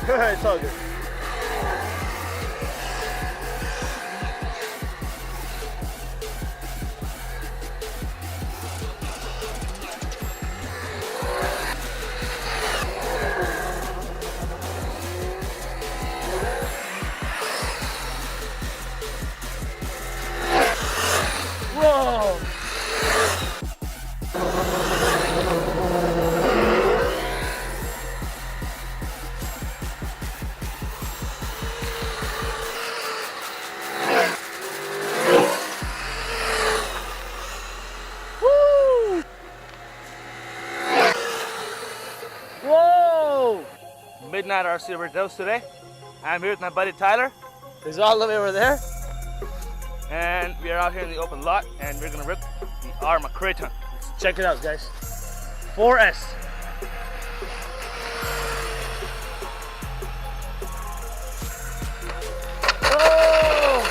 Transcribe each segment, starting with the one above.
It's all good. Whoa! Woo! Whoa! Midnight RC Overdose today. I'm here with my buddy Tyler. He's all the way over there. And we are out here in the open lot and we're gonna rip the Arrma Kraton. Let's check it out, guys. 4S. Oh!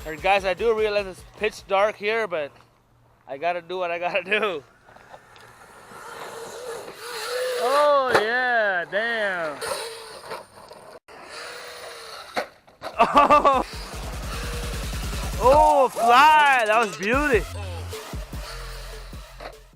Alright guys, I do realize it's pitch dark here, but I gotta do what I gotta do. Oh yeah, damn. Oh, fly, that was beauty.